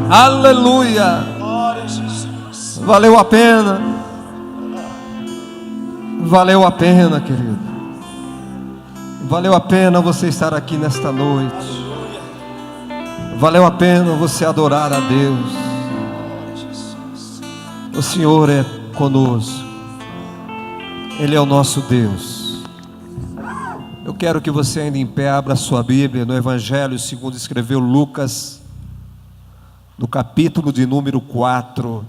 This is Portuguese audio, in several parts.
Aleluia. Glória a Jesus. Valeu a pena. Valeu a pena, querido. Valeu a pena você estar aqui nesta noite. Valeu a pena você adorar a Deus. O Senhor é conosco. Ele é o nosso Deus. Eu quero que você ainda em pé abra a sua Bíblia no Evangelho segundo escreveu Lucas, no capítulo de número 4.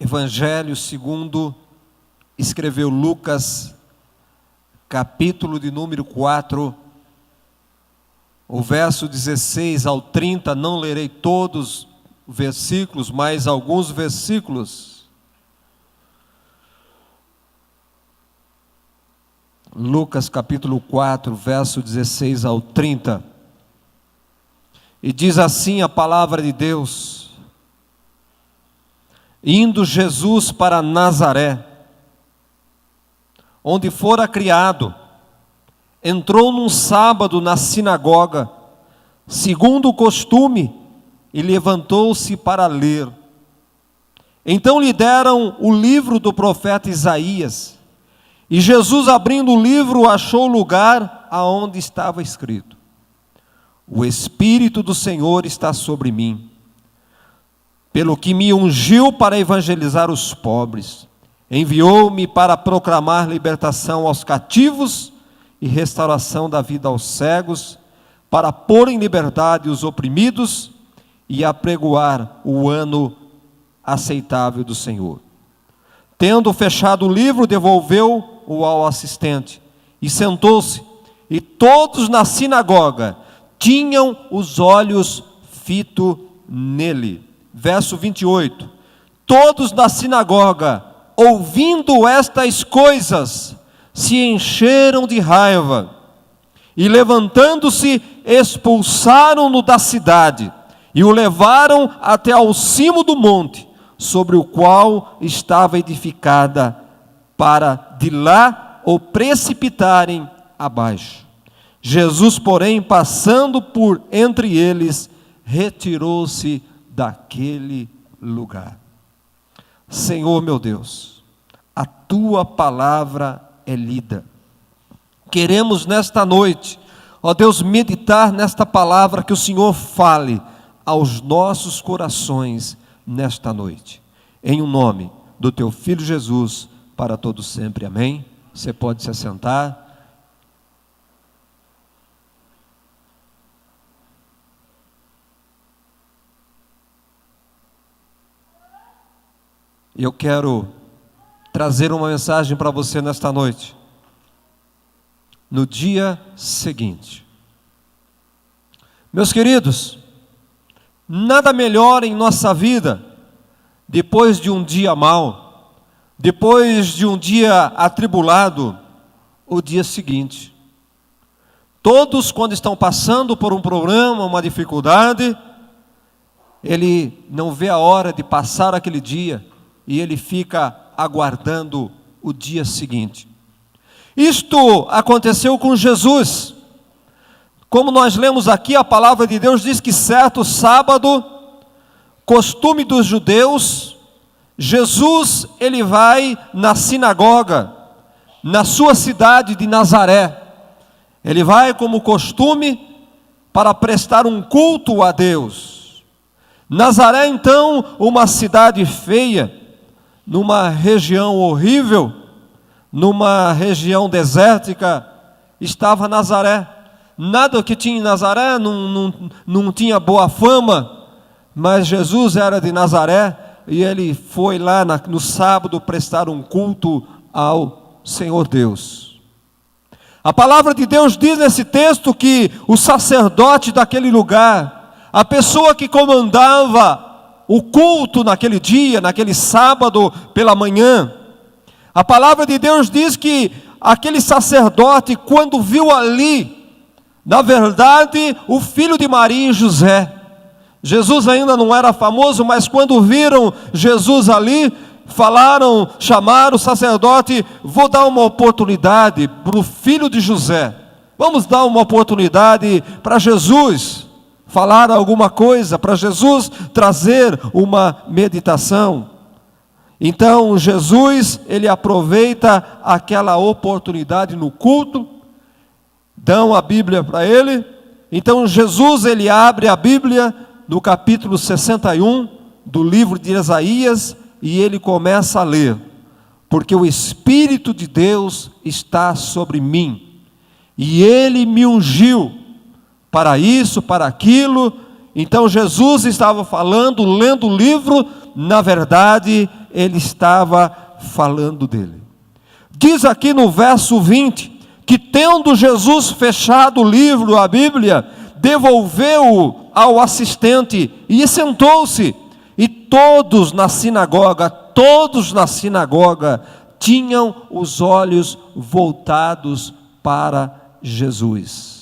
Evangelho segundo escreveu Lucas, capítulo de número 4, o verso 16 ao 30, não lerei todos os versículos, mas alguns versículos. Lucas capítulo 4, verso 16 ao 30. E diz assim a palavra de Deus: Indo Jesus para Nazaré, onde fora criado, entrou num sábado na sinagoga, segundo o costume, e levantou-se para ler. Então lhe deram o livro do profeta Isaías, e Jesus, abrindo o livro, achou o lugar aonde estava escrito: O Espírito do Senhor está sobre mim, pelo que me ungiu para evangelizar os pobres, enviou-me para proclamar libertação aos cativos e restauração da vida aos cegos, para pôr em liberdade os oprimidos e apregoar o ano aceitável do Senhor. Tendo fechado o livro, devolveu-o ao assistente e sentou-se, e todos na sinagoga tinham os olhos fitos nele. Verso 28, todos na sinagoga, ouvindo estas coisas, se encheram de raiva, e levantando-se, expulsaram-no da cidade, e o levaram até ao cimo do monte, sobre o qual estava edificada, para de lá o precipitarem abaixo. Jesus, porém, passando por entre eles, retirou-se daquele lugar. Senhor meu Deus, a tua palavra é lida. Queremos nesta noite, ó Deus, meditar nesta palavra, que o Senhor fale aos nossos corações nesta noite. Em o nome do teu Filho Jesus, para todo sempre. Amém? Você pode se assentar. Eu quero trazer uma mensagem para você nesta noite. No dia seguinte. Meus queridos, nada melhor em nossa vida, depois de um dia mau, depois de um dia atribulado, o dia seguinte. Todos, quando estão passando por um problema, uma dificuldade, ele não vê a hora de passar aquele dia, e ele fica aguardando o dia seguinte. Isto aconteceu com Jesus. Como nós lemos aqui, a palavra de Deus diz que certo sábado, costume dos judeus, Jesus, ele vai na sinagoga, na sua cidade de Nazaré. Ele vai como costume para prestar um culto a Deus. Nazaré, então, uma cidade feia, numa região horrível, numa região desértica, estava Nazaré. Nada que tinha em Nazaré não tinha boa fama, mas Jesus era de Nazaré, e ele foi lá no sábado prestar um culto ao Senhor Deus. A palavra de Deus diz nesse texto que o sacerdote daquele lugar, a pessoa que comandava o culto naquele dia, naquele sábado pela manhã, a palavra de Deus diz que aquele sacerdote, quando viu ali, na verdade, o filho de Maria e José, Jesus ainda não era famoso, mas quando viram Jesus ali, falaram, chamaram o sacerdote: vou dar uma oportunidade para o filho de José, Vamos dar uma oportunidade para Jesus falar alguma coisa, para Jesus trazer uma meditação. Então Jesus, ele aproveita aquela oportunidade no culto, dão a Bíblia para ele. Então Jesus, ele abre a Bíblia no capítulo 61 do livro de Isaías e ele começa a ler: porque o Espírito de Deus está sobre mim, e ele me ungiu para isso, para aquilo. Então Jesus estava falando, lendo o livro, na verdade ele estava falando dele. Diz aqui no verso 20, que tendo Jesus fechado o livro, a Bíblia, devolveu-o ao assistente e sentou-se, e todos na sinagoga tinham os olhos voltados para Jesus.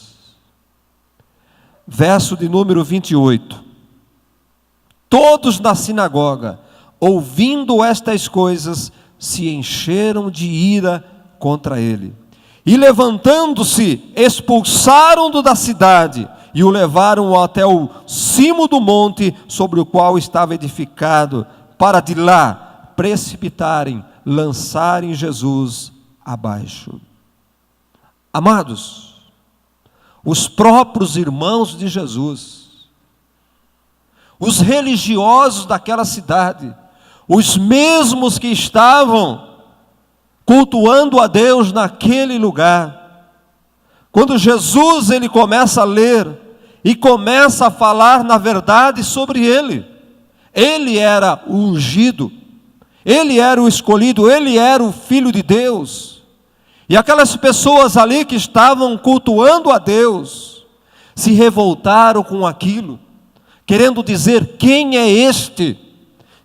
Verso de número 28. Todos na sinagoga, ouvindo estas coisas, se encheram de ira contra ele. E levantando-se, expulsaram-no da cidade e o levaram até o cimo do monte sobre o qual estava edificado, para de lá precipitarem, lançarem Jesus abaixo. Amados, os próprios irmãos de Jesus, os religiosos daquela cidade, os mesmos que estavam cultuando a Deus naquele lugar, quando Jesus ele começa a ler e começa a falar na verdade sobre ele era o ungido, ele era o escolhido, ele era o Filho de Deus. E aquelas pessoas ali que estavam cultuando a Deus se revoltaram com aquilo, querendo dizer: quem é este?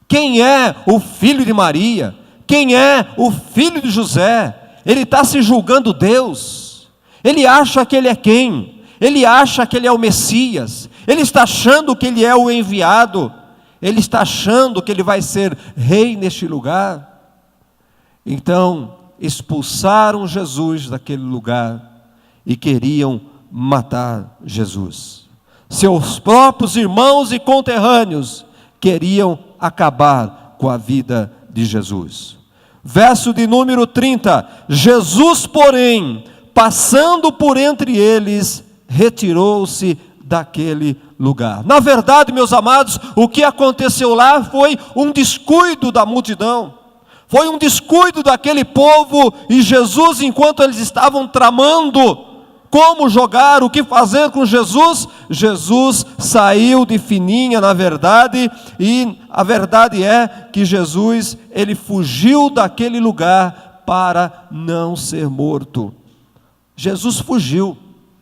Quem é o filho de Maria? Quem é o filho de José? Ele está se julgando Deus. Ele acha que ele é quem? Ele acha que ele é o Messias. Ele está achando que ele é o enviado. Ele está achando que ele vai ser rei neste lugar. Então expulsaram Jesus daquele lugar e queriam matar Jesus. Seus próprios irmãos e conterrâneos queriam acabar com a vida de Jesus. Verso de número 30. Jesus, porém, passando por entre eles, retirou-se daquele lugar. Na verdade, meus amados, o que aconteceu lá foi um descuido da multidão. Foi um descuido daquele povo, e Jesus, enquanto eles estavam tramando como jogar, o que fazer com Jesus, Jesus saiu de fininha, na verdade, e a verdade é que Jesus, ele fugiu daquele lugar para não ser morto. Jesus fugiu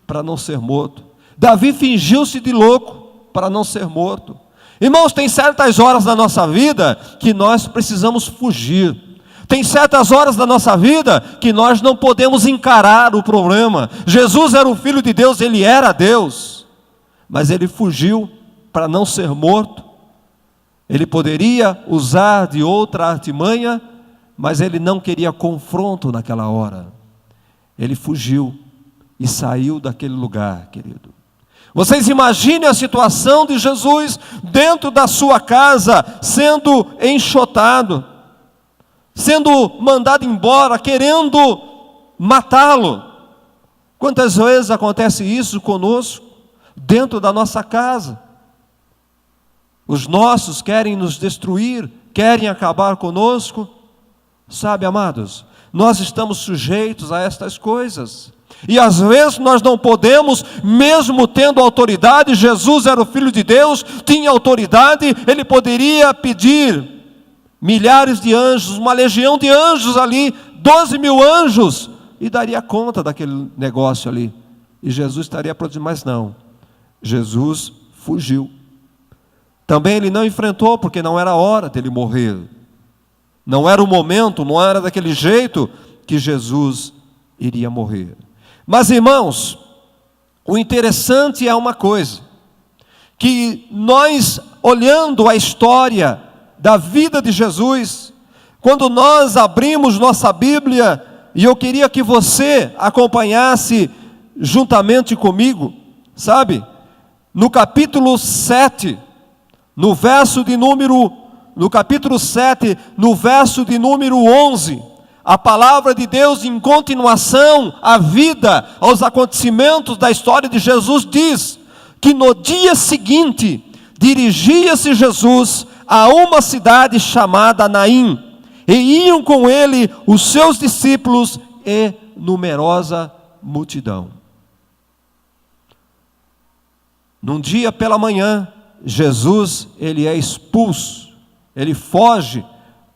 para não ser morto. Davi fingiu-se de louco para não ser morto. Irmãos, tem certas horas da nossa vida que nós precisamos fugir. Tem certas horas da nossa vida que nós não podemos encarar o problema. Jesus era o Filho de Deus, ele era Deus, mas ele fugiu para não ser morto. Ele poderia usar de outra artimanha, mas ele não queria confronto naquela hora. Ele fugiu e saiu daquele lugar, querido. Vocês imaginem a situação de Jesus dentro da sua casa, sendo enxotado, sendo mandado embora, querendo matá-lo. Quantas vezes acontece isso conosco, dentro da nossa casa? Os nossos querem nos destruir, querem acabar conosco. Sabe, amados, nós estamos sujeitos a estas coisas. E às vezes nós não podemos, mesmo tendo autoridade. Jesus era o Filho de Deus, tinha autoridade, ele poderia pedir milhares de anjos, uma legião de anjos ali, 12.000 anjos, e daria conta daquele negócio ali. E Jesus estaria pronto, mas não. Jesus fugiu. Também ele não enfrentou, porque não era a hora dele morrer. Não era o momento, não era daquele jeito que Jesus iria morrer. Mas, irmãos, o interessante é uma coisa, que nós, olhando a história da vida de Jesus, quando nós abrimos nossa Bíblia, e eu queria que você acompanhasse juntamente comigo, sabe? No capítulo 7, no capítulo 7, no verso de número 11, a palavra de Deus, em continuação à vida, aos acontecimentos da história de Jesus, diz que no dia seguinte, dirigia-se Jesus a uma cidade chamada Naim, e iam com ele os seus discípulos e numerosa multidão. Num dia pela manhã, Jesus, ele é expulso, ele foge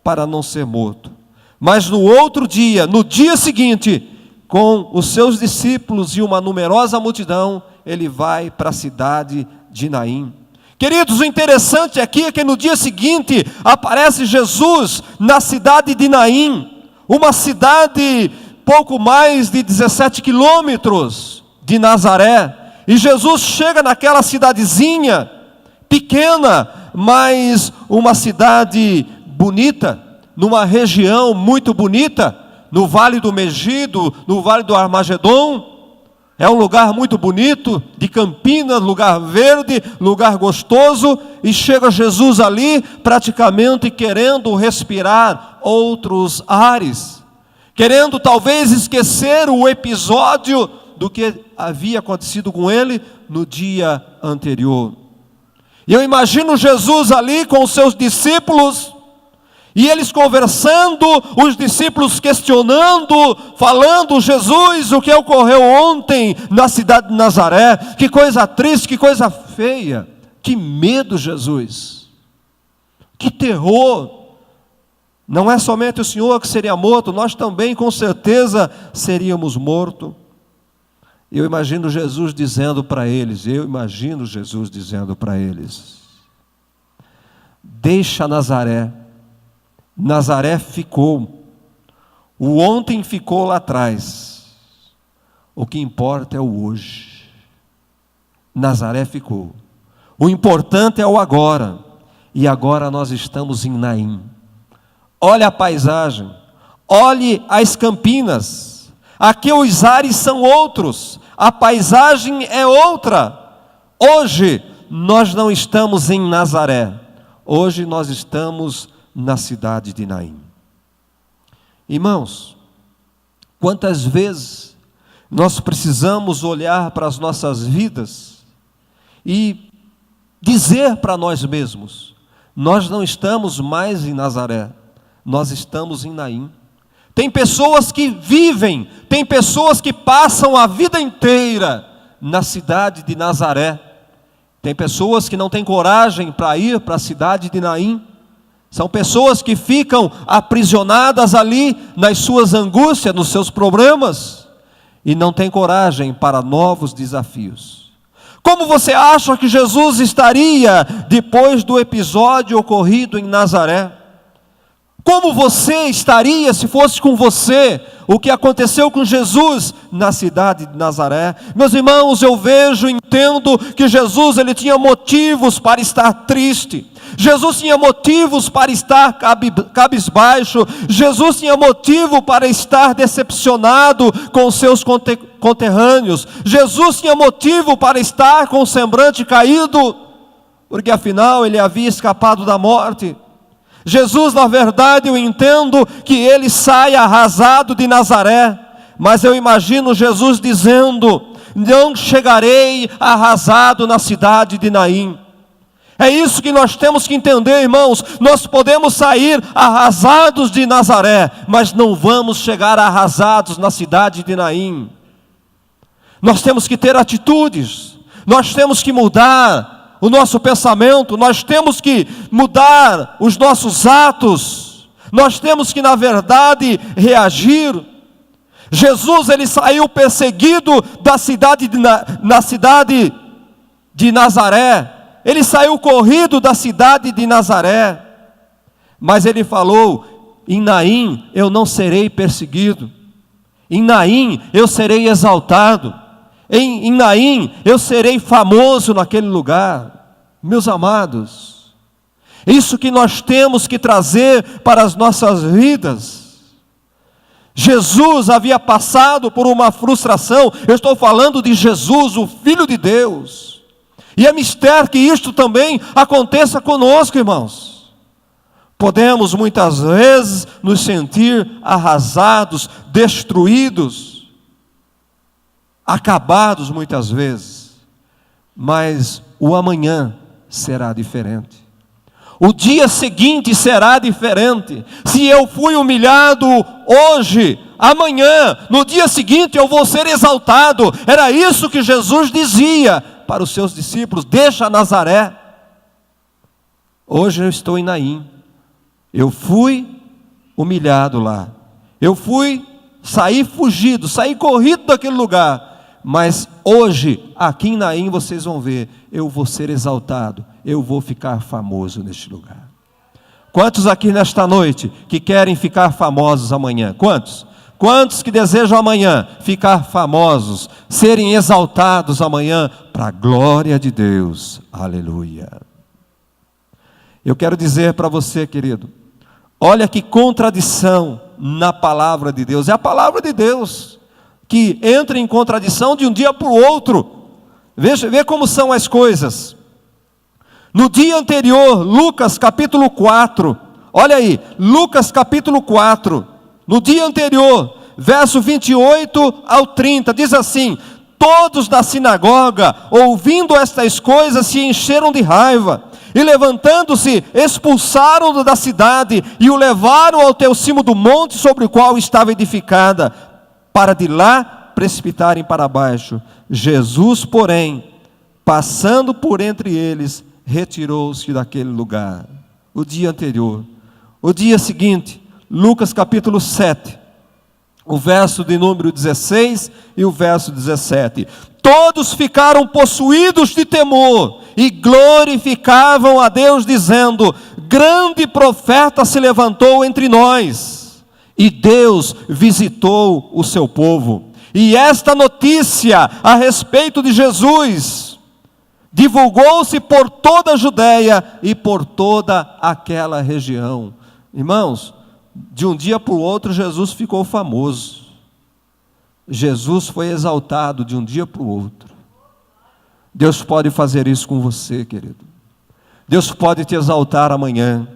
para não ser morto. Mas no outro dia, no dia seguinte, com os seus discípulos e uma numerosa multidão, ele vai para a cidade de Naim. Queridos, o interessante aqui é que no dia seguinte aparece Jesus na cidade de Naim, uma cidade pouco mais de 17 quilômetros de Nazaré. E Jesus chega naquela cidadezinha, pequena, mas uma cidade bonita, numa região muito bonita, no Vale do Megido, no Vale do Armagedon. É um lugar muito bonito, de Campinas, lugar verde, lugar gostoso, e chega Jesus ali praticamente querendo respirar outros ares, querendo talvez esquecer o episódio do que havia acontecido com ele no dia anterior. E eu imagino Jesus ali com os seus discípulos, e eles conversando, os discípulos questionando, falando: Jesus, o que ocorreu ontem na cidade de Nazaré? Que coisa triste, que coisa feia, que medo, Jesus, que terror. Não é somente o Senhor que seria morto, nós também com certeza seríamos mortos. Eu imagino Jesus dizendo para eles, deixa Nazaré. Nazaré ficou, o ontem ficou lá atrás, o que importa é o hoje. Nazaré ficou, o importante é o agora, e agora nós estamos em Naim. Olha a paisagem, olhe as campinas, aqui os ares são outros, a paisagem é outra. Hoje nós não estamos em Nazaré, hoje nós estamos na cidade de Naim. Irmãos, quantas vezes nós precisamos olhar para as nossas vidas e dizer para nós mesmos: nós não estamos mais em Nazaré, nós estamos em Naim. Tem pessoas que vivem, tem pessoas que passam a vida inteira na cidade de Nazaré. Tem pessoas que não têm coragem para ir para a cidade de Naim. São pessoas que ficam aprisionadas ali nas suas angústias, nos seus problemas, e não têm coragem para novos desafios. Como você acha que Jesus estaria depois do episódio ocorrido em Nazaré? Como você estaria se fosse com você o que aconteceu com Jesus na cidade de Nazaré? Meus irmãos, eu vejo, entendo que Jesus, ele tinha motivos para estar triste. Jesus tinha motivos para estar cabisbaixo. Jesus tinha motivo para estar decepcionado com seus conterrâneos. Jesus tinha motivo para estar com o semblante caído, porque afinal ele havia escapado da morte. Jesus, na verdade, eu entendo que ele sai arrasado de Nazaré, mas eu imagino Jesus dizendo: não chegarei arrasado na cidade de Naim. É isso que nós temos que entender, irmãos. Nós podemos sair arrasados de Nazaré, mas não vamos chegar arrasados na cidade de Naim. Nós temos que ter atitudes, nós temos que mudar o nosso pensamento, nós temos que mudar os nossos atos, nós temos que, na verdade, reagir. Jesus, ele saiu perseguido da cidade na cidade de Nazaré. Ele saiu corrido da cidade de Nazaré, mas ele falou: em Naim eu não serei perseguido, em Naim eu serei exaltado, em Naim eu serei famoso naquele lugar. Meus amados, isso que nós temos que trazer para as nossas vidas. Jesus havia passado por uma frustração. Eu estou falando de Jesus, o Filho de Deus. E é mistério que isto também aconteça conosco, irmãos. Podemos muitas vezes nos sentir arrasados, destruídos, acabados muitas vezes, mas o amanhã será diferente. O dia seguinte será diferente. Se eu fui humilhado hoje, amanhã, no dia seguinte eu vou ser exaltado. Era isso que Jesus dizia para os seus discípulos: deixa Nazaré. Hoje eu estou em Naim. Eu fui humilhado lá. Eu saí fugido, saí corrido daquele lugar. Mas hoje, aqui em Naim, vocês vão ver, eu vou ser exaltado, eu vou ficar famoso neste lugar. Quantos aqui nesta noite que querem ficar famosos amanhã? Quantos? Quantos que desejam amanhã ficar famosos, serem exaltados amanhã para a glória de Deus? Aleluia. Eu quero dizer para você, querido, olha que contradição na palavra de Deus. É a palavra de Deus que entra em contradição de um dia para o outro. Vê como são as coisas. No dia anterior, Lucas capítulo 4, olha aí, Lucas capítulo 4, no dia anterior, verso 28 ao 30, diz assim: todos da sinagoga, ouvindo estas coisas, se encheram de raiva, e levantando-se, expulsaram-no da cidade, e o levaram ao cimo do monte sobre o qual estava edificada, para de lá precipitarem para baixo. Jesus, porém, passando por entre eles, retirou-se daquele lugar. O dia anterior. O dia seguinte, Lucas capítulo 7, o verso de número 16 e o verso 17. Todos ficaram possuídos de temor e glorificavam a Deus, dizendo: grande profeta se levantou entre nós, e Deus visitou o seu povo. E esta notícia a respeito de Jesus divulgou-se por toda a Judéia e por toda aquela região. Irmãos, de um dia para o outro Jesus ficou famoso. Jesus foi exaltado de um dia para o outro. Deus pode fazer isso com você, querido. Deus pode te exaltar amanhã.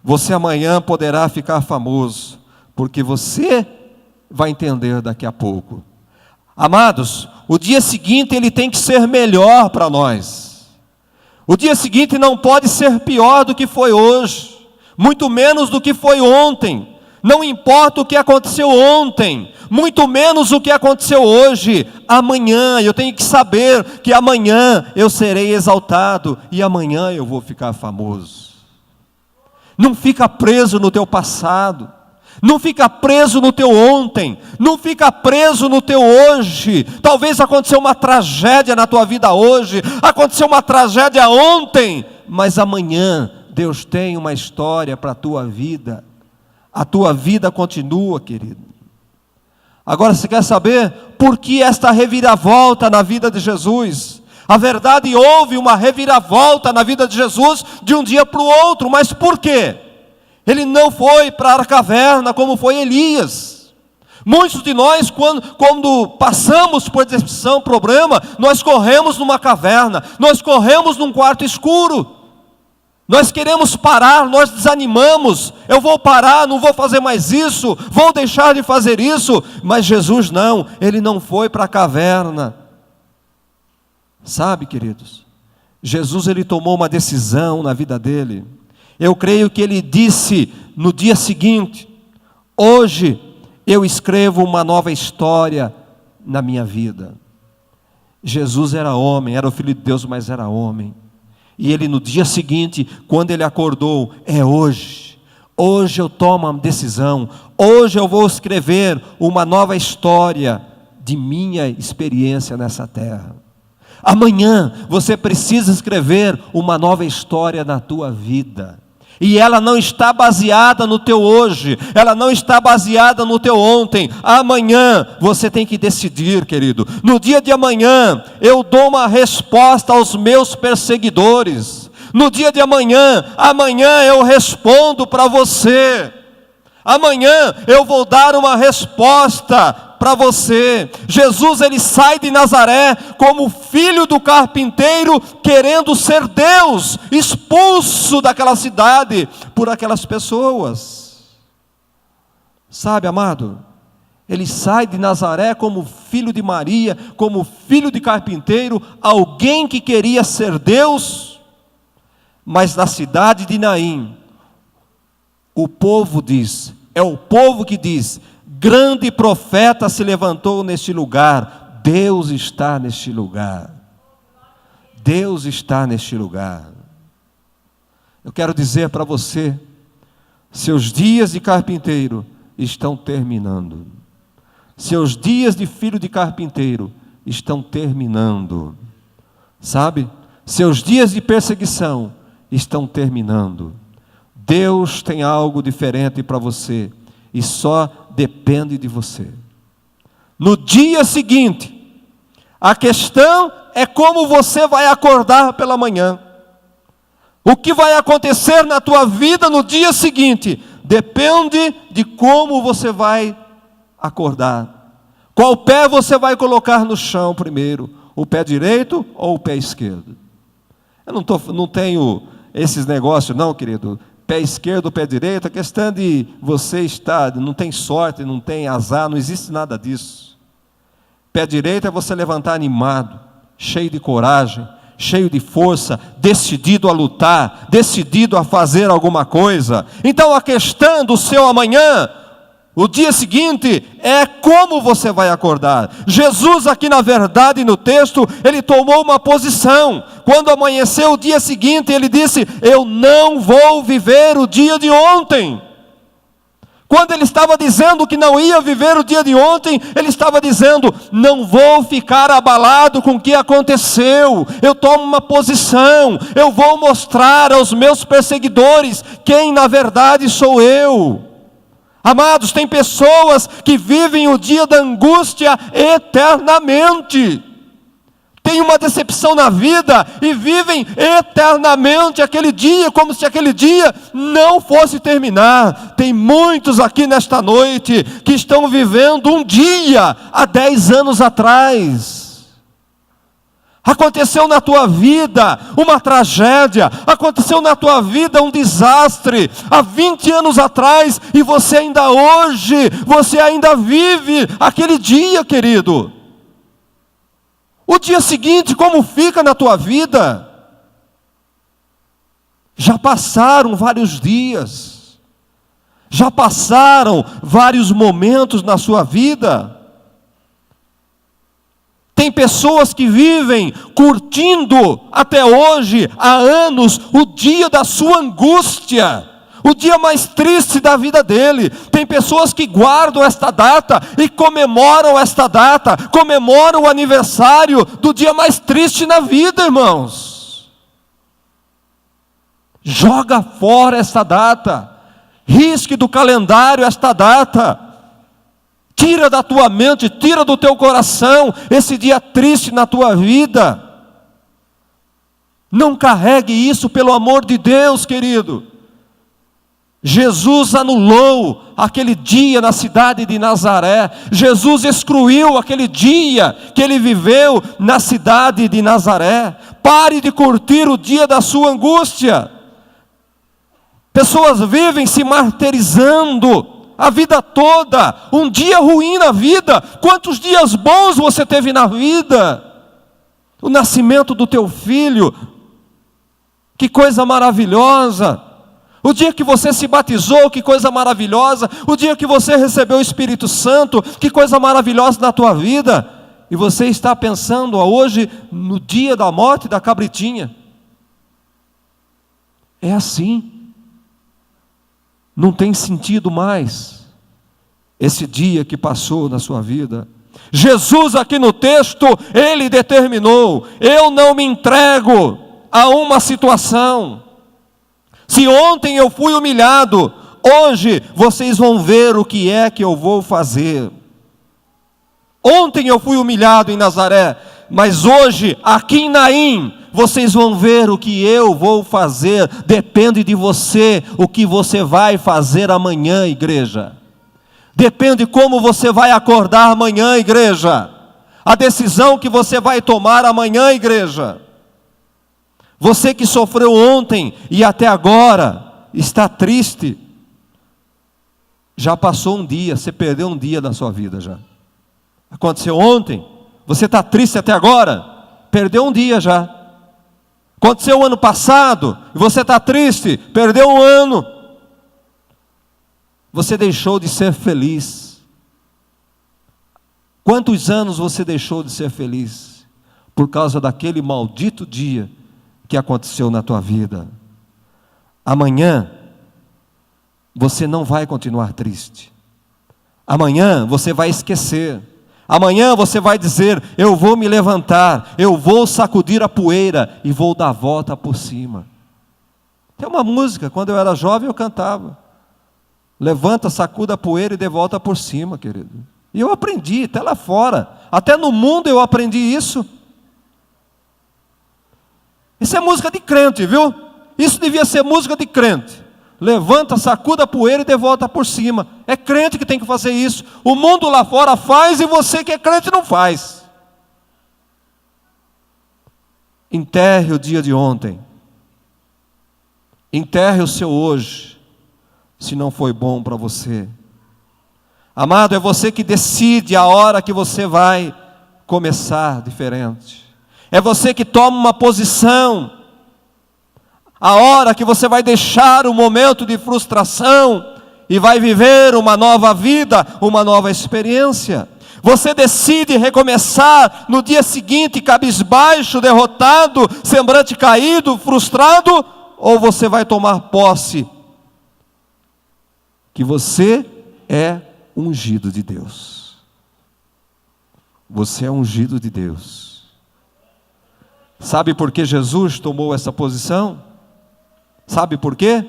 Você amanhã poderá ficar famoso, porque você vai entender daqui a pouco. Amados, o dia seguinte ele tem que ser melhor para nós. O dia seguinte não pode ser pior do que foi hoje, muito menos do que foi ontem. Não importa o que aconteceu ontem, muito menos o que aconteceu hoje. Amanhã eu tenho que saber que amanhã eu serei exaltado e amanhã eu vou ficar famoso. Não fica preso no teu passado. Não fica preso no teu ontem, não fica preso no teu hoje. Talvez aconteceu uma tragédia na tua vida hoje, aconteceu uma tragédia ontem, mas amanhã Deus tem uma história para a tua vida. A tua vida continua, querido. Agora você quer saber por que esta reviravolta na vida de Jesus? A verdade, houve uma reviravolta na vida de Jesus de um dia para o outro, mas por quê? Ele não foi para a caverna como foi Elias. Muitos de nós, quando passamos por decepção, problema, nós corremos numa caverna, nós corremos num quarto escuro. Nós queremos parar, nós desanimamos. Eu vou parar, não vou fazer mais isso, vou deixar de fazer isso. Mas Jesus não, ele não foi para a caverna. Sabe, queridos, Jesus ele tomou uma decisão na vida dele. Eu creio que ele disse no dia seguinte: hoje eu escrevo uma nova história na minha vida. Jesus era homem, era o Filho de Deus, mas era homem. E ele no dia seguinte, quando ele acordou, é hoje. Hoje eu tomo uma decisão. Hoje eu vou escrever uma nova história de minha experiência nessa terra. Amanhã você precisa escrever uma nova história na tua vida. E ela não está baseada no teu hoje, ela não está baseada no teu ontem. Amanhã você tem que decidir, querido. No dia de amanhã eu dou uma resposta aos meus perseguidores. No dia de amanhã eu respondo para você. Amanhã eu vou dar uma resposta para você. Jesus, ele sai de Nazaré como filho do carpinteiro, querendo ser Deus, expulso daquela cidade por aquelas pessoas. Sabe, amado, ele sai de Nazaré como filho de Maria, como filho de carpinteiro, alguém que queria ser Deus, mas na cidade de Naim, o povo diz, é o povo que diz: grande profeta se levantou neste lugar. Deus está neste lugar. Deus está neste lugar. Eu quero dizer para você, seus dias de carpinteiro estão terminando. Seus dias de filho de carpinteiro estão terminando. Sabe? Seus dias de perseguição estão terminando. Deus tem algo diferente para você e só depende de você. No dia seguinte, a questão é como você vai acordar pela manhã. O que vai acontecer na tua vida no dia seguinte depende de como você vai acordar. Qual pé você vai colocar no chão primeiro? O pé direito ou o pé esquerdo? Eu não tenho esses negócios não, querido. Pé esquerdo, pé direito, a questão de você estar, não tem sorte, não tem azar, não existe nada disso. Pé direito é você levantar animado, cheio de coragem, cheio de força, decidido a lutar, decidido a fazer alguma coisa. Então a questão do seu amanhã, o dia seguinte, é como você vai acordar. Jesus aqui na verdade no texto, ele tomou uma posição. Quando amanheceu o dia seguinte, ele disse: eu não vou viver o dia de ontem. Quando ele estava dizendo que não ia viver o dia de ontem, ele estava dizendo: não vou ficar abalado com o que aconteceu. Eu tomo uma posição, eu vou mostrar aos meus perseguidores quem na verdade sou eu. Amados, tem pessoas que vivem o dia da angústia eternamente. Tem uma decepção na vida e vivem eternamente aquele dia, como se aquele dia não fosse terminar. Tem muitos aqui nesta noite que estão vivendo um dia há 10 anos atrás. Aconteceu na tua vida uma tragédia, aconteceu na tua vida um desastre, há 20 anos atrás, e você ainda hoje, você ainda vive aquele dia, querido. O dia seguinte, como fica na tua vida? Já passaram vários dias, já passaram vários momentos na sua vida. Tem pessoas que vivem curtindo até hoje, há anos, o dia da sua angústia, o dia mais triste da vida dele. Tem pessoas que guardam esta data e comemoram esta data, comemoram o aniversário do dia mais triste na vida, irmãos. Joga fora esta data, risque do calendário esta data. Tira da tua mente, tira do teu coração esse dia triste na tua vida. Não carregue isso, pelo amor de Deus, querido. Jesus anulou aquele dia na cidade de Nazaré. Jesus excluiu aquele dia que ele viveu na cidade de Nazaré. Pare de curtir o dia da sua angústia. Pessoas vivem se martirizando a vida toda, um dia ruim na vida. Quantos dias bons você teve na vida? O nascimento do teu filho, que coisa maravilhosa. O dia que você se batizou, que coisa maravilhosa. O dia que você recebeu o Espírito Santo, que coisa maravilhosa na tua vida. E você está pensando hoje no dia da morte da cabritinha. É assim. Não tem sentido mais esse dia que passou na sua vida. Jesus aqui no texto, ele determinou: eu não me entrego a uma situação. Se ontem eu fui humilhado, hoje vocês vão ver o que é que eu vou fazer. Ontem eu fui humilhado em Nazaré, mas hoje aqui em Naim, vocês vão ver o que eu vou fazer. Depende de você o que você vai fazer amanhã, igreja. Depende como você vai acordar amanhã, igreja. A decisão que você vai tomar amanhã, igreja. Você que sofreu ontem e até agora está triste. Já passou um dia, você perdeu um dia da sua vida já. Aconteceu ontem, você está triste até agora, perdeu um dia já. Aconteceu o ano passado, e você está triste, perdeu um ano. Você deixou de ser feliz. Quantos anos você deixou de ser feliz? Por causa daquele maldito dia que aconteceu na tua vida. Amanhã, você não vai continuar triste. Amanhã você vai esquecer. Amanhã você vai dizer: eu vou me levantar, eu vou sacudir a poeira e vou dar a volta por cima. Tem uma música, quando eu era jovem eu cantava: levanta, sacuda a poeira e dê volta por cima, querido. E eu aprendi, até lá fora, até no mundo eu aprendi isso. Isso é música de crente, viu? Isso devia ser música de crente. Levanta, sacuda a poeira e dê volta por cima. É crente que tem que fazer isso. O mundo lá fora faz e você que é crente não faz. Enterre o dia de ontem. Enterre o seu hoje, se não foi bom para você. Amado, é você que decide a hora que você vai começar diferente. É você que toma uma posição. A hora que você vai deixar o momento de frustração e vai viver uma nova vida, uma nova experiência. Você decide recomeçar no dia seguinte, cabisbaixo, derrotado, semblante caído, frustrado, ou você vai tomar posse que você é ungido de Deus. Você é ungido de Deus. Sabe por que Jesus tomou essa posição? Sabe por quê?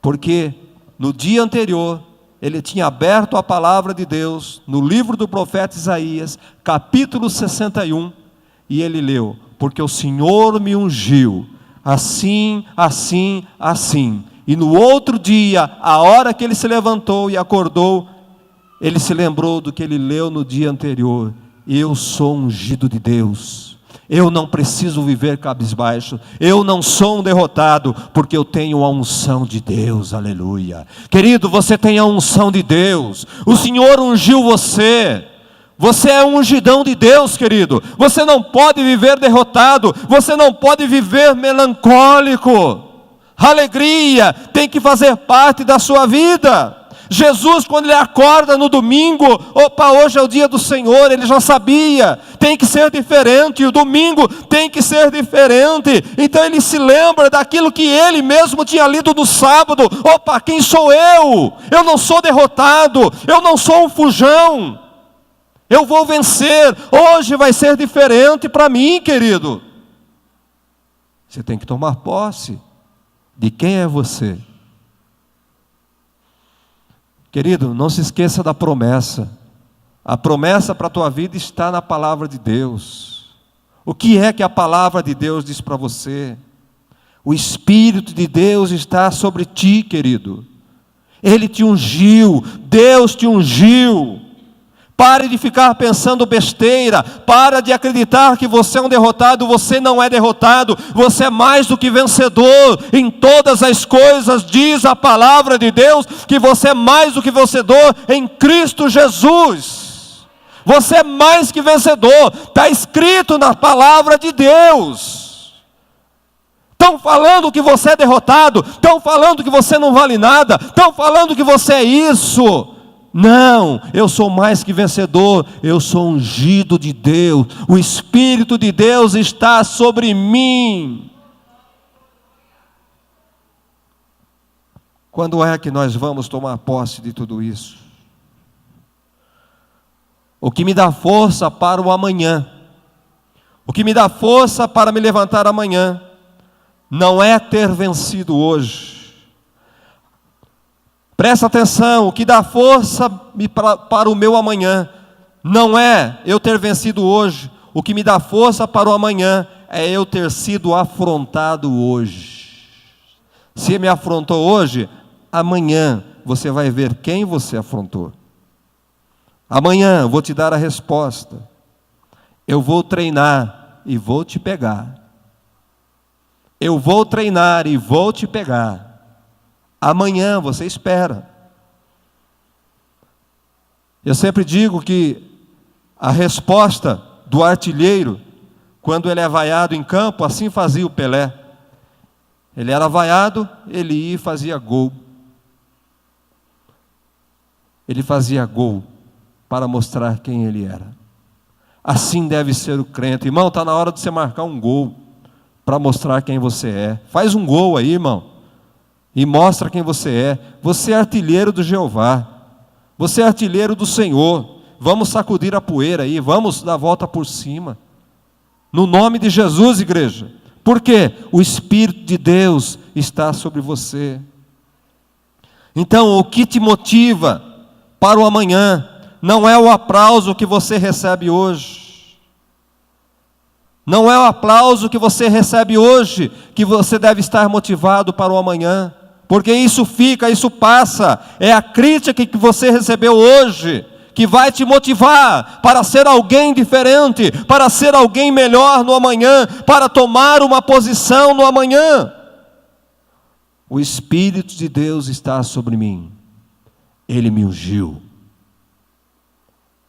Porque no dia anterior, ele tinha aberto a palavra de Deus, no livro do profeta Isaías, capítulo 61, e ele leu: porque o Senhor me ungiu, assim, assim, assim. E no outro dia, a hora que ele se levantou e acordou, ele se lembrou do que ele leu no dia anterior: eu sou ungido de Deus. Eu não preciso viver cabisbaixo. Eu não sou um derrotado, porque eu tenho a unção de Deus. Aleluia. Querido, você tem a unção de Deus. O Senhor ungiu você. Você é um ungidão de Deus, querido. Você não pode viver derrotado. Você não pode viver melancólico. Alegria tem que fazer parte da sua vida. Jesus, quando ele acorda no domingo, opa, hoje é o dia do Senhor, ele já sabia, tem que ser diferente, o domingo tem que ser diferente. Então ele se lembra daquilo que ele mesmo tinha lido no sábado: opa, quem sou eu? Eu não sou derrotado, eu não sou um fujão, eu vou vencer, hoje vai ser diferente para mim, querido. Você tem que tomar posse de quem é você. Querido, não se esqueça da promessa. A promessa para a tua vida está na palavra de Deus. O que é que a palavra de Deus diz para você? O Espírito de Deus está sobre ti, querido. Ele te ungiu, Deus te ungiu. Pare de ficar pensando besteira. Para de acreditar que você é um derrotado. Você não é derrotado. Você é mais do que vencedor. Em todas as coisas diz a palavra de Deus que você é mais do que vencedor em Cristo Jesus. Você é mais que vencedor. Está escrito na palavra de Deus. Estão falando que você é derrotado. Estão falando que você não vale nada. Estão falando que você é isso. Não, eu sou mais que vencedor, eu sou ungido de Deus, o Espírito de Deus está sobre mim. Quando é que nós vamos tomar posse de tudo isso? O que me dá força para o amanhã, o que me dá força para me levantar amanhã, não é ter vencido hoje. Presta atenção, o que dá força para o meu amanhã, não é eu ter vencido hoje. O que me dá força para o amanhã é eu ter sido afrontado hoje. Se me afrontou hoje, amanhã você vai ver quem você afrontou. Amanhã eu vou te dar a resposta. Eu vou treinar e vou te pegar. Eu vou treinar e vou te pegar. Amanhã você espera. Eu sempre digo que a resposta do artilheiro, quando ele é vaiado em campo, assim fazia o Pelé. Ele era vaiado, ele ia e fazia gol. Ele fazia gol para mostrar quem ele era. Assim deve ser o crente. Irmão, está na hora de você marcar um gol para mostrar quem você é. Faz um gol aí, irmão, e mostra quem você é. Você é artilheiro do Jeová. Você é artilheiro do Senhor. Vamos sacudir a poeira aí, vamos dar a volta por cima. No nome de Jesus, igreja. Porque o Espírito de Deus está sobre você. Então, o que te motiva para o amanhã não é o aplauso que você recebe hoje. Não é o aplauso que você recebe hoje que você deve estar motivado para o amanhã. Porque isso fica, isso passa. É a crítica que você recebeu hoje que vai te motivar para ser alguém diferente, para ser alguém melhor no amanhã, para tomar uma posição no amanhã. O Espírito de Deus está sobre mim. Ele me ungiu.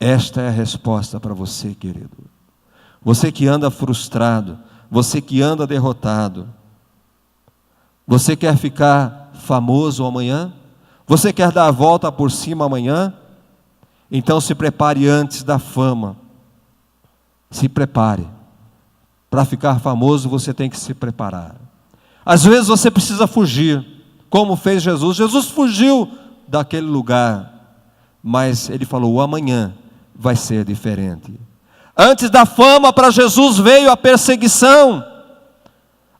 Esta é a resposta para você, querido. Você que anda frustrado, você que anda derrotado, você quer ficar famoso amanhã? Você quer dar a volta por cima amanhã? Então se prepare antes da fama. Se prepare. Para ficar famoso você tem que se preparar. Às vezes você precisa fugir, como fez Jesus. Jesus fugiu daquele lugar, mas ele falou: o amanhã vai ser diferente. Antes da fama para Jesus veio a perseguição.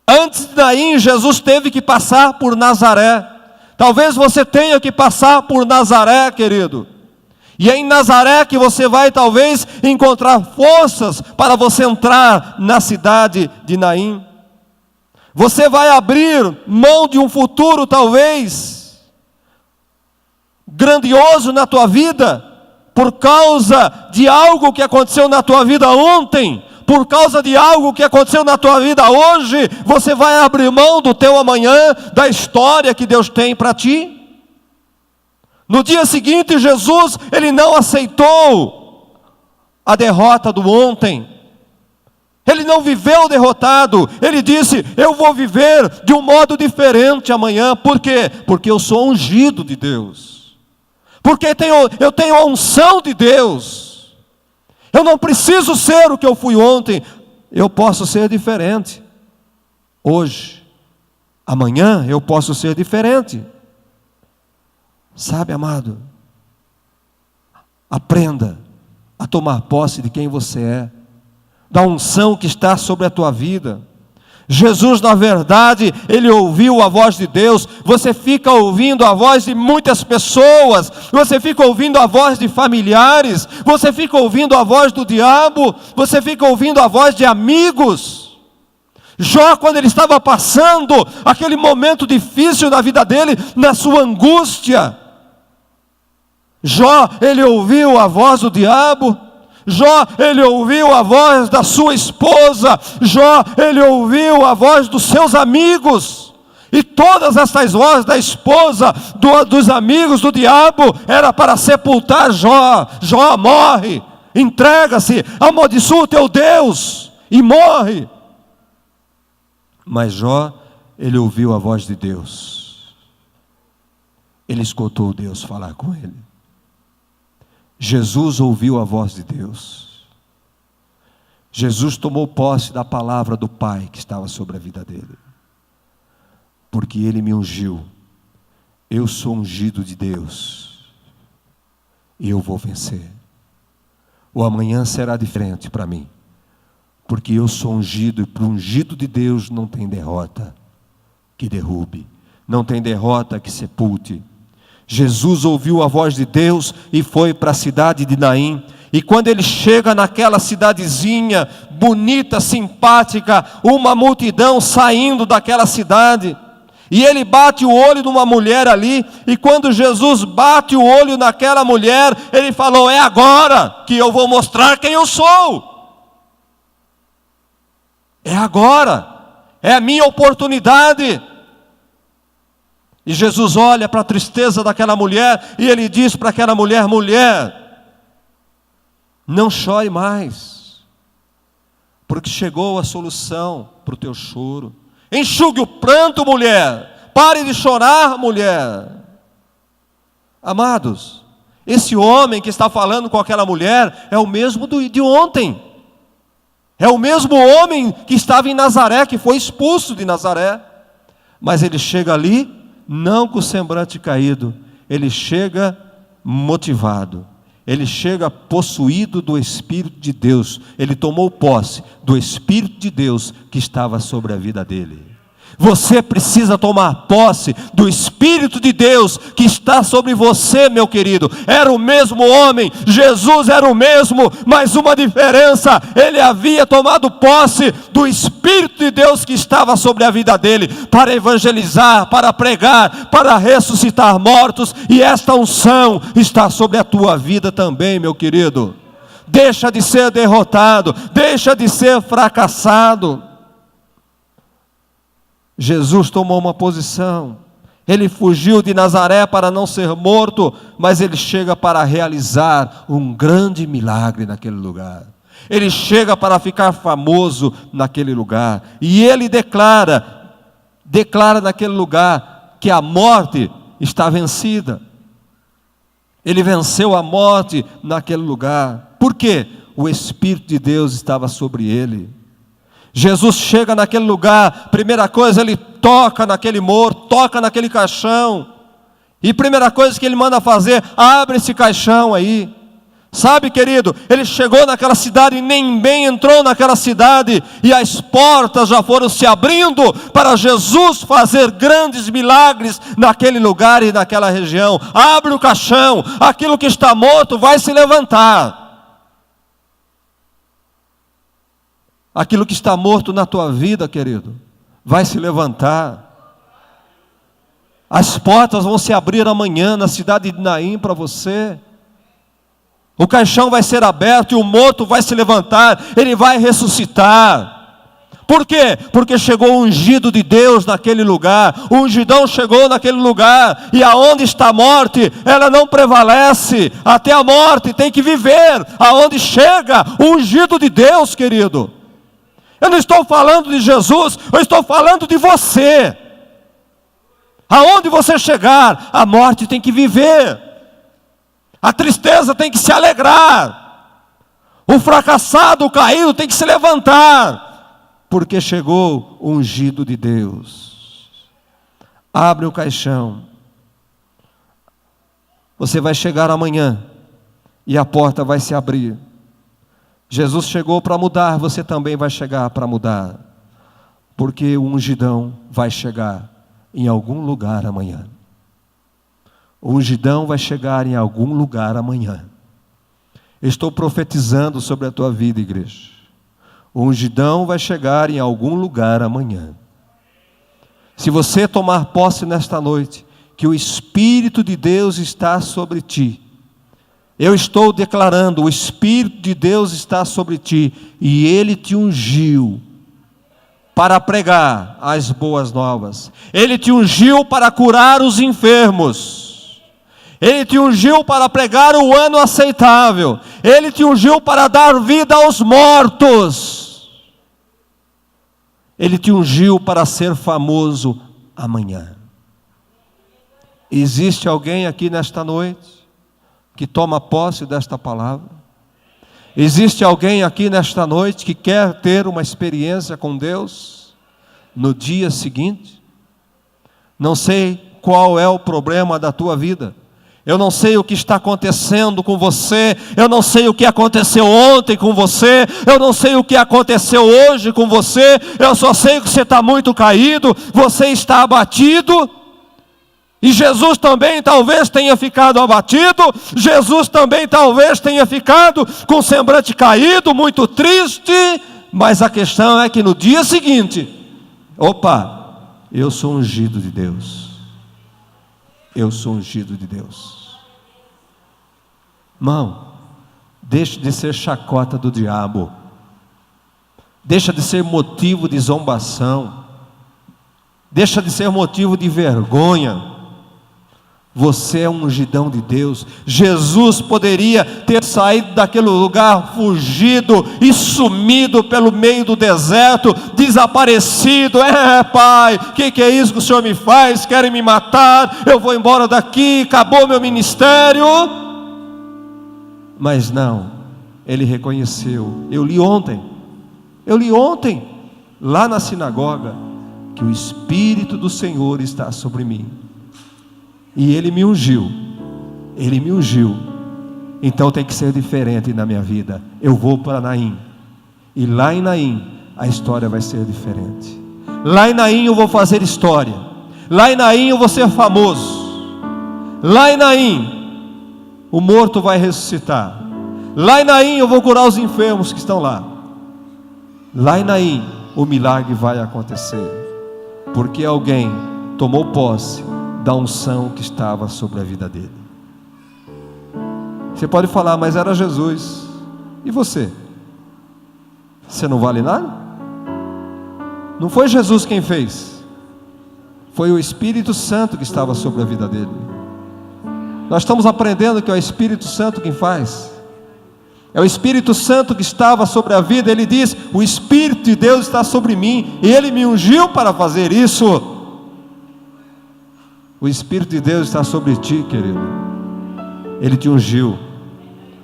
Antes daí Jesus teve que passar por Nazaré. Talvez você tenha que passar por Nazaré, querido. E é em Nazaré que você vai talvez encontrar forças para você entrar na cidade de Naim. Você vai abrir mão de um futuro talvez grandioso na tua vida, por causa de algo que aconteceu na tua vida ontem, por causa de algo que aconteceu na tua vida hoje. Você vai abrir mão do teu amanhã, da história que Deus tem para ti. No dia seguinte, Jesus, ele não aceitou a derrota do ontem. Ele não viveu derrotado. Ele disse: eu vou viver de um modo diferente amanhã. Por quê? Porque eu sou ungido de Deus. Porque eu tenho a unção de Deus. Eu não preciso ser o que eu fui ontem. Eu posso ser diferente hoje. Amanhã eu posso ser diferente. Sabe, amado, aprenda a tomar posse de quem você é, da unção que está sobre a tua vida. Jesus, na verdade, ele ouviu a voz de Deus. Você fica ouvindo a voz de muitas pessoas, você fica ouvindo a voz de familiares, você fica ouvindo a voz do diabo, você fica ouvindo a voz de amigos. Jó, quando ele estava passando aquele momento difícil na vida dele, na sua angústia, Jó, ele ouviu a voz do diabo. Jó, ele ouviu a voz da sua esposa. Jó, ele ouviu a voz dos seus amigos. E todas essas vozes da esposa, dos amigos do diabo, era para sepultar Jó. Jó, morre, entrega-se, amaldiçoa o teu Deus e morre. Mas Jó, ele ouviu a voz de Deus. Ele escutou Deus falar com ele. Jesus ouviu a voz de Deus. Jesus tomou posse da palavra do Pai que estava sobre a vida dele. Porque ele me ungiu. Eu sou ungido de Deus. E eu vou vencer. O amanhã será diferente para mim. Porque eu sou ungido, e para o ungido de Deus não tem derrota que derrube. Não tem derrota que sepulte. Jesus ouviu a voz de Deus e foi para a cidade de Naim. E quando ele chega naquela cidadezinha, bonita, simpática, uma multidão saindo daquela cidade, e ele bate o olho numa mulher ali, e quando Jesus bate o olho naquela mulher, ele falou: é agora que eu vou mostrar quem eu sou. É agora, é a minha oportunidade. E Jesus olha para a tristeza daquela mulher, e ele diz para aquela mulher: mulher, não chore mais, porque chegou a solução para o teu choro. Enxugue o pranto, mulher. Pare de chorar, mulher. Amados, esse homem que está falando com aquela mulher é o mesmo de ontem. É o mesmo homem que estava em Nazaré, que foi expulso de Nazaré. Mas ele chega ali, não com o semblante caído. Ele chega motivado. Ele chega possuído do Espírito de Deus. Ele tomou posse do Espírito de Deus que estava sobre a vida dele. Você precisa tomar posse do Espírito de Deus que está sobre você, meu querido. Era o mesmo homem, Jesus era o mesmo, mas uma diferença: ele havia tomado posse do Espírito de Deus que estava sobre a vida dele, para evangelizar, para pregar, para ressuscitar mortos, e esta unção está sobre a tua vida também, meu querido. Deixa de ser derrotado, deixa de ser fracassado. Jesus tomou uma posição. Ele fugiu de Nazaré para não ser morto, mas ele chega para realizar um grande milagre naquele lugar. Ele chega para ficar famoso naquele lugar. E ele declara naquele lugar que a morte está vencida. Ele venceu a morte naquele lugar. Por quê? O Espírito de Deus estava sobre ele. Jesus chega naquele lugar, primeira coisa, ele toca naquele morto, toca naquele caixão. E primeira coisa que ele manda fazer: abre esse caixão aí. Sabe, querido, ele chegou naquela cidade e nem bem entrou naquela cidade, e as portas já foram se abrindo para Jesus fazer grandes milagres naquele lugar e naquela região. Abre o caixão, aquilo que está morto vai se levantar. Aquilo que está morto na tua vida, querido, vai se levantar. As portas vão se abrir amanhã na cidade de Naim para você. O caixão vai ser aberto e o morto vai se levantar. Ele vai ressuscitar. Por quê? Porque chegou o ungido de Deus naquele lugar. O ungidão chegou naquele lugar. E aonde está a morte, ela não prevalece. Até a morte tem que viver aonde chega o ungido de Deus, querido. Eu não estou falando de Jesus, eu estou falando de você. Aonde você chegar, a morte tem que viver. A tristeza tem que se alegrar. O fracassado, o caído tem que se levantar. Porque chegou o ungido de Deus. Abre o caixão. Você vai chegar amanhã e a porta vai se abrir. Jesus chegou para mudar, você também vai chegar para mudar. Porque o ungidão vai chegar em algum lugar amanhã. O ungidão vai chegar em algum lugar amanhã. Estou profetizando sobre a tua vida, igreja. O ungidão vai chegar em algum lugar amanhã. Se você tomar posse nesta noite, que o Espírito de Deus está sobre ti, eu estou declarando: o Espírito de Deus está sobre ti, e Ele te ungiu para pregar as boas novas. Ele te ungiu para curar os enfermos. Ele te ungiu para pregar o ano aceitável. Ele te ungiu para dar vida aos mortos. Ele te ungiu para ser famoso amanhã. Existe alguém aqui nesta noite que toma posse desta palavra? Existe alguém aqui nesta noite que quer ter uma experiência com Deus no dia seguinte? Não sei qual é o problema da tua vida. Eu não sei o que está acontecendo com você. Eu não sei o que aconteceu ontem com você. Eu não sei o que aconteceu hoje com você. Eu só sei que você está muito caído. Você está abatido. E Jesus também talvez tenha ficado abatido, Jesus também talvez tenha ficado com o semblante caído, muito triste, mas a questão é que no dia seguinte, opa, eu sou ungido de Deus. Eu sou ungido de Deus. Irmão, deixe de ser chacota do diabo. Deixa de ser motivo de zombação. Deixa de ser motivo de vergonha. Você é um ungidão de Deus. Jesus poderia ter saído daquele lugar, fugido e sumido pelo meio do deserto, desaparecido. Pai, o que é isso que o Senhor me faz? Querem me matar? Eu vou embora daqui, acabou meu ministério. Mas não, ele reconheceu. Eu li ontem, lá na sinagoga, que o Espírito do Senhor está sobre mim. E Ele me ungiu. Então tem que ser diferente na minha vida. Eu vou para Naim. E lá em Naim, a história vai ser diferente. Lá em Naim eu vou fazer história. Lá em Naim eu vou ser famoso. Lá em Naim, o morto vai ressuscitar. Lá em Naim eu vou curar os enfermos que estão lá. Lá em Naim, o milagre vai acontecer. Porque alguém tomou posse da unção que estava sobre a vida dele. Você pode falar, mas era Jesus. E você? Você não vale nada? Não foi Jesus quem fez. Foi o Espírito Santo que estava sobre a vida dele. Nós estamos aprendendo que é o Espírito Santo quem faz. É o Espírito Santo que estava sobre a vida. Ele diz, o Espírito de Deus está sobre mim, e Ele me ungiu para fazer isso. O Espírito de Deus está sobre ti, querido. Ele te ungiu.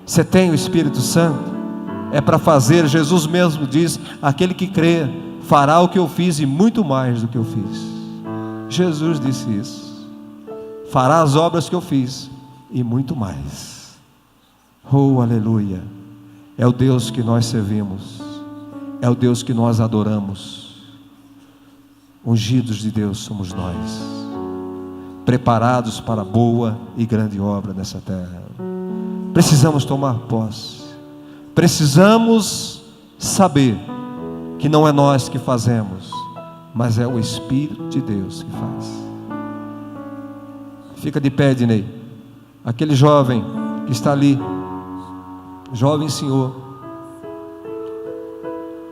Você tem o Espírito Santo. É para fazer. Jesus mesmo diz, aquele que crê fará o que eu fiz e muito mais do que eu fiz. Jesus disse isso. Fará as obras que eu fiz e muito mais. Oh, aleluia. É o Deus que nós servimos. É o Deus que nós adoramos. Ungidos de Deus somos nós, preparados para a boa e grande obra nessa terra. Precisamos tomar posse. Precisamos saber que não é nós que fazemos, mas é o Espírito de Deus que faz. Fica de pé, Ednei. Aquele jovem que está ali, jovem senhor,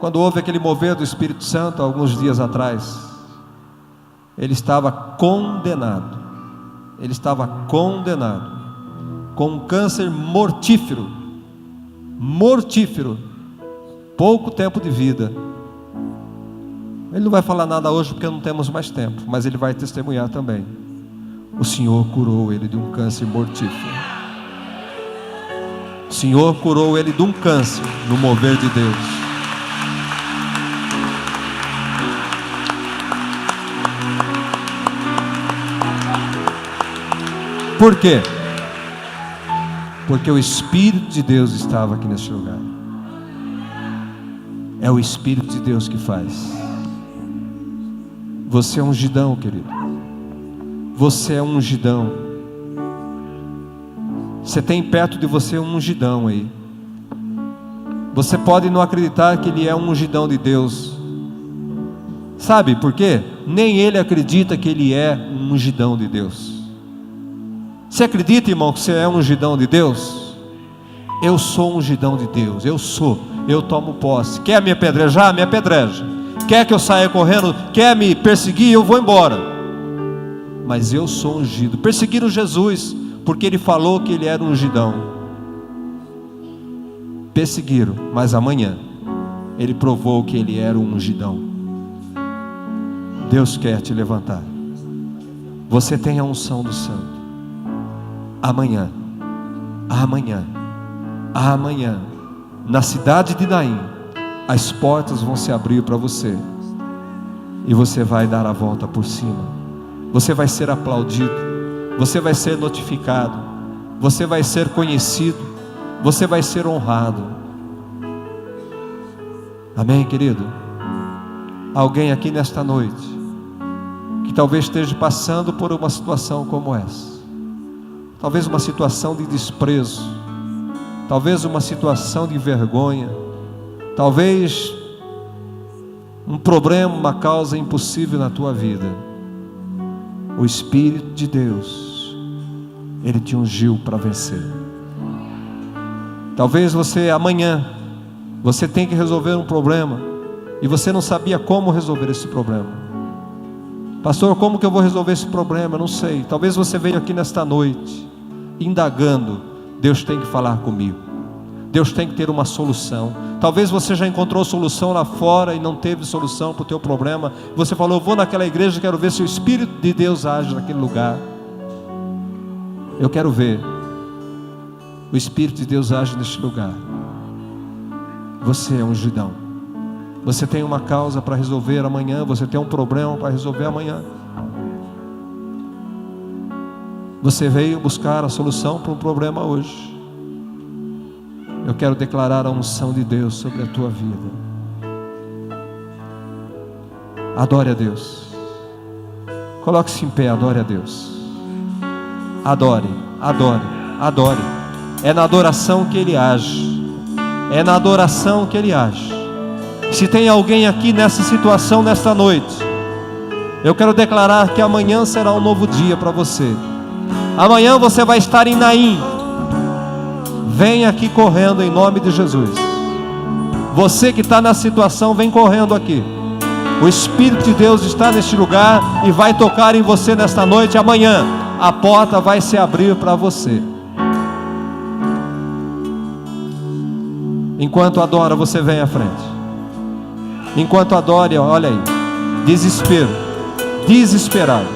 quando houve aquele mover do Espírito Santo alguns dias atrás, ele estava condenado. Ele estava condenado com um câncer mortífero. Pouco tempo de vida. Ele não vai falar nada hoje porque não temos mais tempo, mas ele vai testemunhar também. O Senhor curou ele de um câncer mortífero. O Senhor curou ele de um câncer no mover de Deus. Por quê? Porque o Espírito de Deus estava aqui nesse lugar. É o Espírito de Deus que faz. Você é um ungidão, querido. Você é um ungidão. Você tem perto de você um ungidão aí. Você pode não acreditar que ele é um ungidão de Deus. Sabe por quê? Nem ele acredita que ele é um ungidão de Deus. Você acredita, irmão, que você é um ungidão de Deus? Eu sou um ungidão de Deus. Eu tomo posse. Quer me apedrejar? Me apedreja. Quer que eu saia correndo? Quer me perseguir? Eu vou embora. Mas eu sou ungido. Perseguiram Jesus porque ele falou que ele era um ungidão. Perseguiram, mas amanhã ele provou que ele era um ungidão. Deus quer te levantar. Você tem a unção do Santo. Amanhã, na cidade de Naim, as portas vão se abrir para você, e você vai dar a volta por cima. Você vai ser aplaudido, você vai ser notificado, você vai ser conhecido, você vai ser honrado. Amém, querido? Alguém aqui nesta noite que talvez esteja passando por uma situação como essa. Talvez uma situação de desprezo, talvez uma situação de vergonha, talvez um problema, uma causa impossível na tua vida. O Espírito de Deus, Ele te ungiu para vencer. Talvez amanhã, você tenha que resolver um problema, e você não sabia como resolver esse problema. Pastor, como que eu vou resolver esse problema? Eu não sei. Talvez você veio aqui nesta noite, indagando, Deus tem que falar comigo, Deus tem que ter uma solução. Talvez você já encontrou solução lá fora e não teve solução para o teu problema. Você falou, eu vou naquela igreja, quero ver se o Espírito de Deus age naquele lugar. Eu quero ver o Espírito de Deus age neste lugar. Você é ungidão. Você tem uma causa para resolver amanhã, você tem um problema para resolver amanhã. Você veio buscar a solução para um problema hoje. Eu quero declarar a unção de Deus sobre a tua vida. Adore a Deus. Coloque-se em pé, adore a Deus. Adore, adore, adore. É na adoração que Ele age. É na adoração que Ele age. Se tem alguém aqui nessa situação, nesta noite, eu quero declarar que amanhã será um novo dia para você. Amanhã você vai estar em Naim. Vem aqui correndo em nome de Jesus. Você que está na situação, vem correndo aqui. O Espírito de Deus está neste lugar e vai tocar em você nesta noite. Amanhã a porta vai se abrir para você. Enquanto adora, você vem à frente. Enquanto adora, olha aí, desespero, desesperado,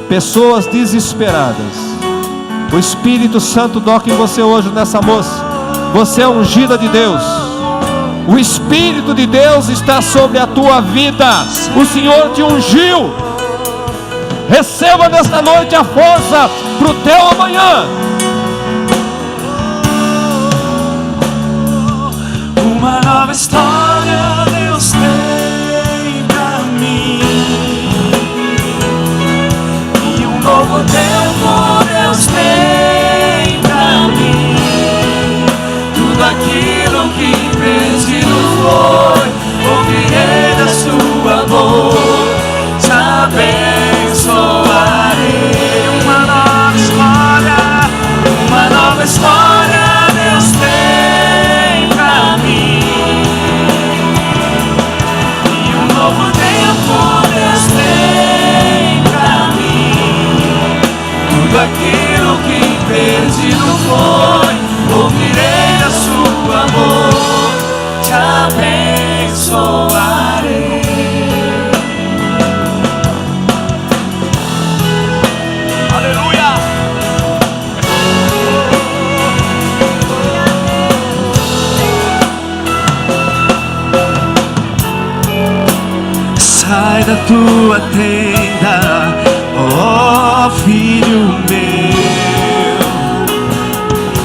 pessoas desesperadas. O Espírito Santo toca em você hoje, nessa moça. Você é ungida de Deus. O Espírito de Deus está sobre a tua vida. O Senhor te ungiu. Receba nesta noite a força para o teu amanhã. Uma nova história Deus tem pra mim, e um novo tempo Deus tem pra mim. Tudo aquilo que perdido foi, ouvirei da sua boca, te abençoarei. Uma nova história Deus tem pra mim, e um novo tempo Deus tem pra mim. Tudo aquilo que perdido foi, ouvirei da sua boca, te abençoarei. Aleluia! Sai da tua tenda, ó filho meu,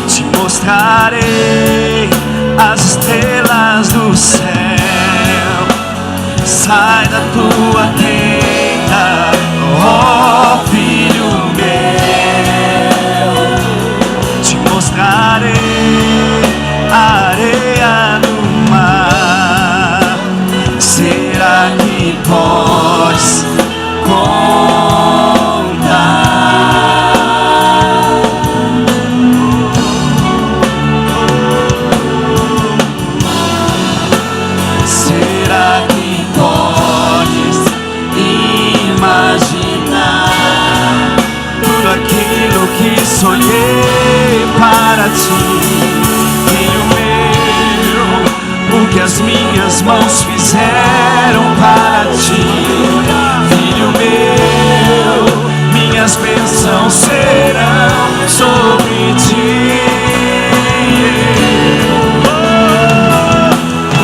te mostrarei as estrelas do céu. Sai da tua tenda, ó filho meu, te mostrarei a areia do mar. Será que podes contar? Será que podes imaginar tudo aquilo que sonhei para ti, filho meu? O que as minhas mãos fizeram para ti, filho meu, minhas bênçãos serão sobre ti.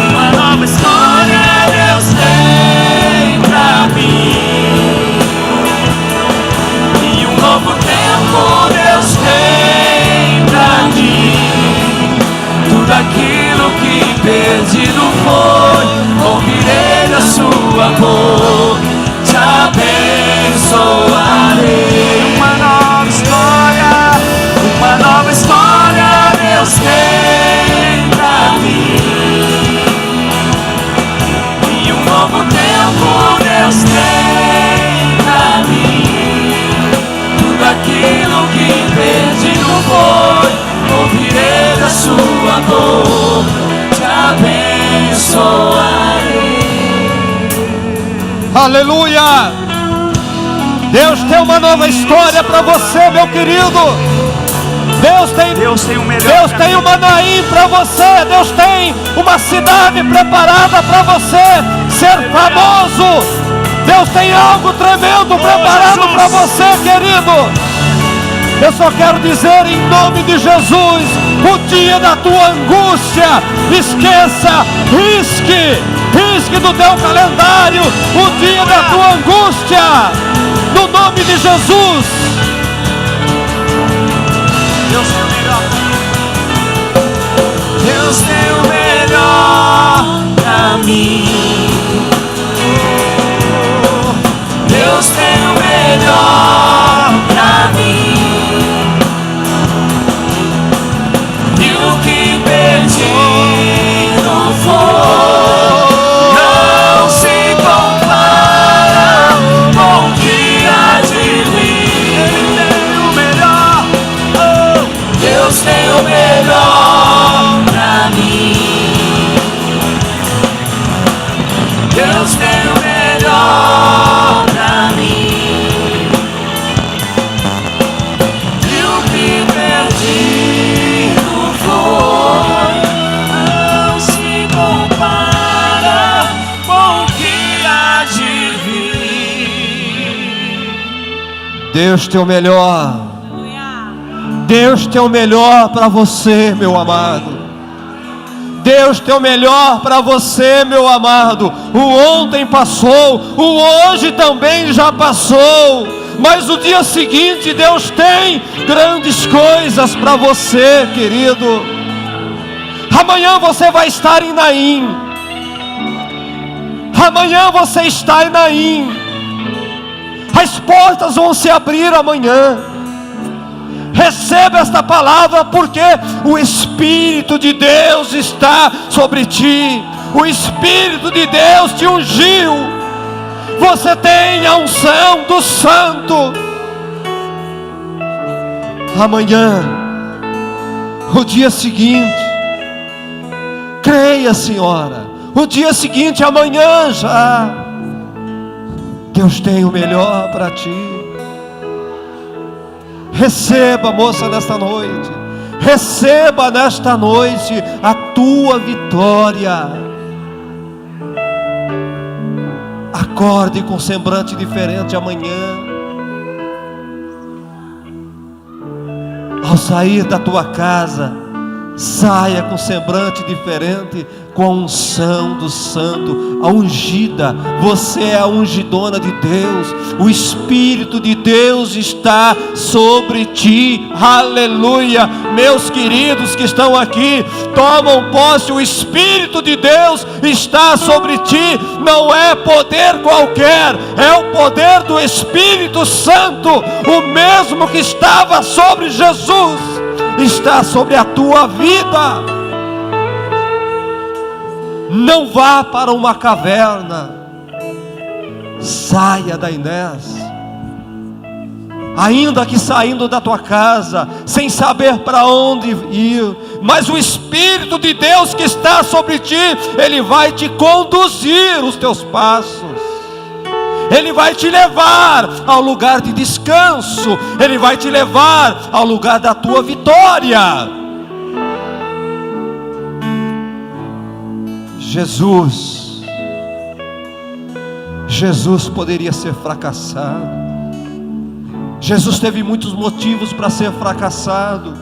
Uma nova história Deus tem pra mim, e um novo tempo Deus tem pra mim. Tudo aquilo que perdido foi, ouvirei da sua Aleluia! Deus tem uma nova história para você, meu querido. Deus tem um melhor. Deus tem uma Naim para você. Deus tem uma cidade preparada para você ser famoso. Deus tem algo tremendo preparado para você, querido. Eu só quero dizer em nome de Jesus, o dia da tua angústia, esqueça, risque do teu calendário o dia da tua angústia, no nome de Jesus. Deus tem o melhor. Deus tem o melhor pra mim. Deus tem o melhor pra mim. E o que perdi não foi, não se compara com o que há de vir. Ele tem o melhor. Deus tem o melhor pra mim. Deus tem o melhor pra mim. E o que perdi não foi, não se compara com o que há de vir. Deus tem o melhor. Deus tem o melhor para você, meu amado. Deus tem o melhor para você, meu amado. O ontem passou, o hoje também já passou, mas o dia seguinte Deus tem grandes coisas para você, querido. Amanhã você vai estar em Naim. Amanhã você está em Naim. As portas vão se abrir amanhã. Receba esta palavra, porque o Espírito de Deus está sobre ti. O Espírito de Deus te ungiu. Você tem a unção do Santo. Amanhã, o dia seguinte, creia, senhora, o dia seguinte, amanhã já, Deus tem o melhor para ti. Receba, moça, nesta noite. Receba nesta noite a tua vitória. Acorde com semblante diferente amanhã. Ao sair da tua casa, saia com semblante diferente, com a unção do Santo, a ungida. Você é a ungidona de Deus. O Espírito de Deus está sobre ti. Aleluia. Meus queridos que estão aqui, tomam posse. O Espírito de Deus está sobre ti. Não é poder qualquer, é o poder do Espírito Santo. O mesmo que estava sobre Jesus está sobre a tua vida. Não vá para uma caverna. Saia da Inés. Ainda que saindo da tua casa, sem saber para onde ir, mas o Espírito de Deus que está sobre ti, Ele vai te conduzir os teus passos. Ele vai te levar ao lugar de descanso. Ele vai te levar ao lugar da tua vitória. Jesus poderia ser fracassado. Jesus teve muitos motivos para ser fracassado,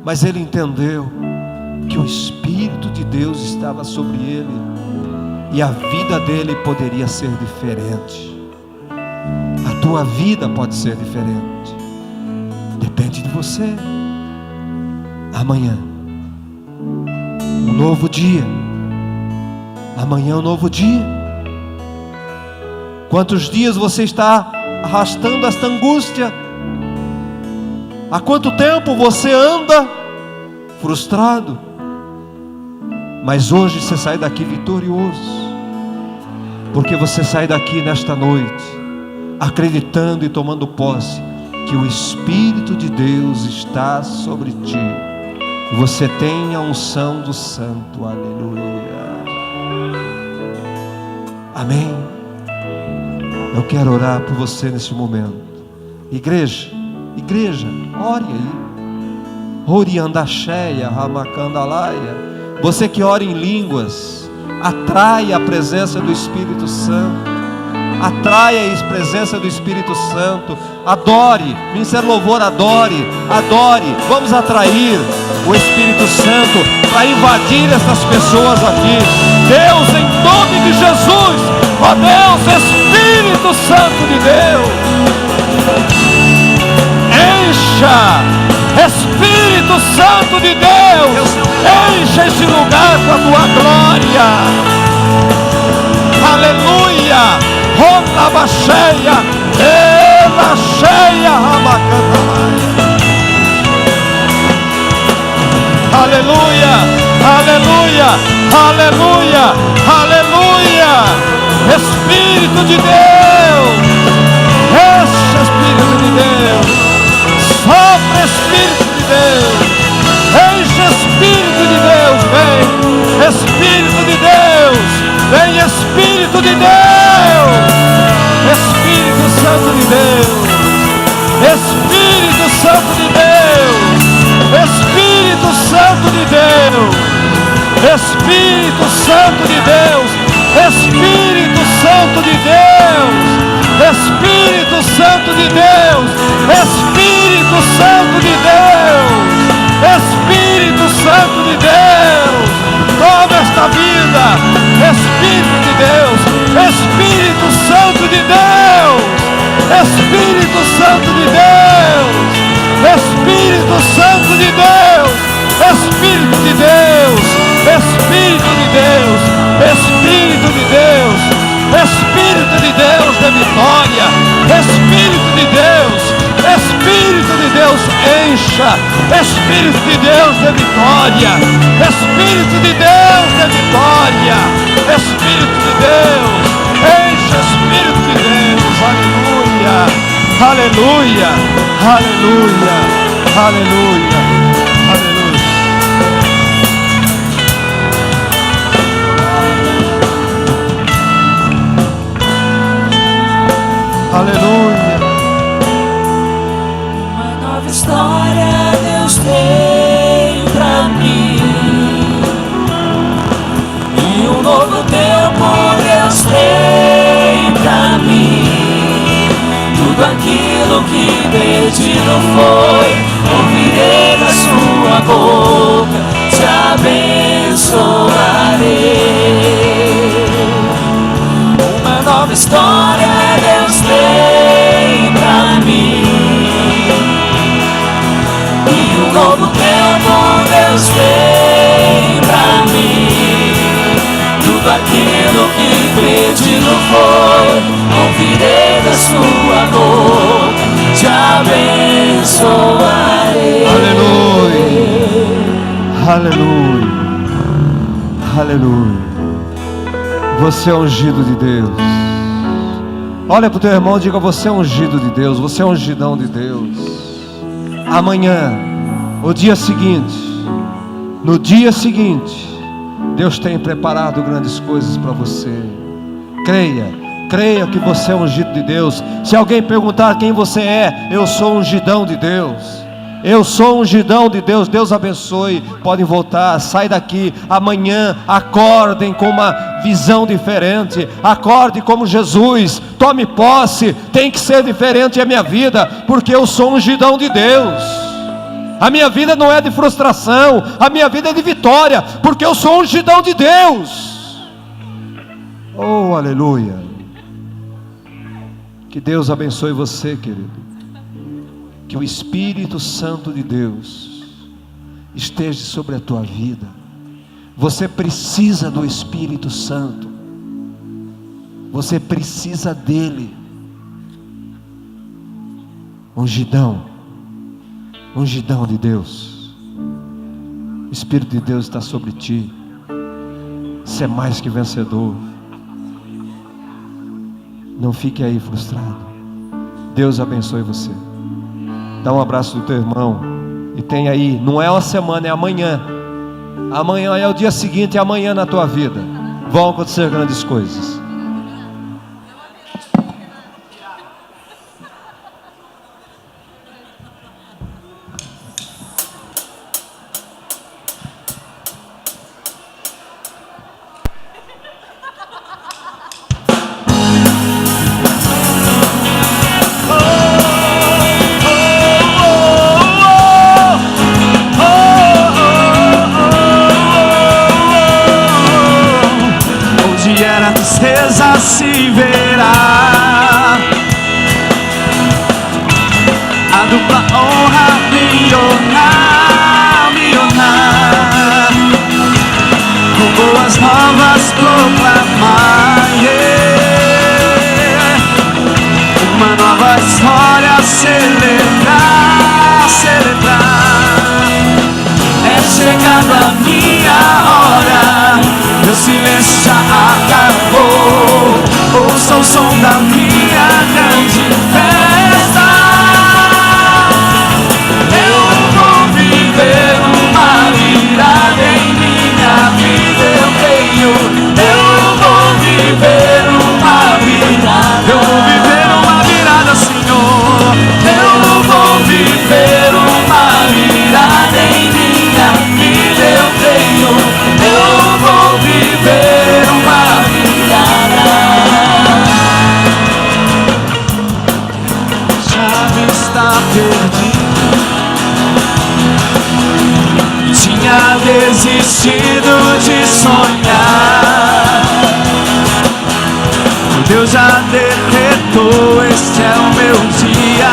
mas ele entendeu que o Espírito de Deus estava sobre ele, e a vida dele poderia ser diferente. A tua vida pode ser diferente. Depende de você. Amanhã, um novo dia. Amanhã é um novo dia. Quantos dias você está arrastando esta angústia? Há quanto tempo você anda frustrado? Mas hoje você sai daqui vitorioso, porque você sai daqui nesta noite acreditando e tomando posse que o Espírito de Deus está sobre ti. Você tem a unção do Santo. Aleluia. Amém? Eu quero orar por você nesse momento. Igreja, ore aí. Oriandacheia, Ramacandalaia. Você que ora em línguas, atrai a presença do Espírito Santo. Atraia a presença do Espírito Santo. Adore, Ministério Louvor, adore. Vamos atrair o Espírito Santo para invadir essas pessoas aqui. Deus, em nome de Jesus, ó Deus, Espírito Santo de Deus, encha, Espírito Santo de Deus, encha esse lugar com a tua glória. Aleluia. Ronda cheia, ela cheia, Ramacandalaia. Aleluia, aleluia, aleluia, aleluia. Espírito de Deus, enche, Espírito de Deus, sopra, Espírito de Deus, enche, Espírito de Deus, vem, Espírito de Deus, vem, Espírito de Deus, Espírito Santo de Deus, Espírito Santo de Deus, Espírito Santo de Deus, Espírito Santo de Deus, Espírito Santo de Deus, Espírito Santo de Deus, Espírito Santo de Deus, Espírito Santo de Deus, toma esta vida, Espírito de Deus, Espírito Santo de Deus, Espírito Santo de Deus, Espírito Santo de Deus, Espírito de Deus, Espírito de Deus, Espírito de Deus, Espírito de Deus da vitória, Espírito de Deus, Espírito de Deus, encha, Espírito de Deus da vitória, Espírito de Deus da vitória, Espírito de Deus, encha, Espírito de Deus, aleluia, aleluia, aleluia, aleluia, aleluia, aleluia. História Deus tem pra mim, e um novo tempo Deus tem pra mim. Tudo aquilo que perdido foi, ouvirei da sua boca, te abençoarei. Uma nova história Deus tem pra mim, um novo tempo Deus tem pra mim. Tudo aquilo que perdido foi, ouvirei da sua boca, te abençoarei. Aleluia, aleluia, aleluia. Você é ungido de Deus. Olha para o teu irmão e diga: você é ungido de Deus, você é ungidão de Deus. Amanhã, o dia seguinte, no dia seguinte, Deus tem preparado grandes coisas para você. Creia que você é ungido de Deus. Se alguém perguntar quem você é, eu sou ungidão de Deus. Eu sou ungidão de Deus. Deus abençoe. Podem voltar, sai daqui. Amanhã acordem com uma visão diferente. Acorde como Jesus. Tome posse. Tem que ser diferente a minha vida, porque eu sou ungidão de Deus. A minha vida não é de frustração, a minha vida é de vitória, porque eu sou ungidão de Deus. Oh, aleluia. Que Deus abençoe você, querido. Que o Espírito Santo de Deus esteja sobre a tua vida. Você precisa do Espírito Santo. Você precisa dele. Ungidão de Deus. O Espírito de Deus está sobre ti. Você é mais que vencedor. Não fique aí frustrado. Deus abençoe você. Dá um abraço do teu irmão. E tem aí, não é uma semana, é amanhã. Amanhã é o dia seguinte, é amanhã na tua vida. Vão acontecer grandes coisas. se verá. A dupla honra me honrar, com boas novas proclamar, uma nova história celebrar, celebrar. É chegada a minha hora, meu silêncio já acabou, ouça o som da minha grande festa. Eu vou viver uma virada em minha vida, eu creio. Eu vou viver uma virada, eu vou viver uma virada, Senhor. Eu vou viver uma virada em minha vida, eu creio. Eu vou viver uma virada. Já está perdido, tinha desistido de sonhar. Deus já decretou, este é o meu dia.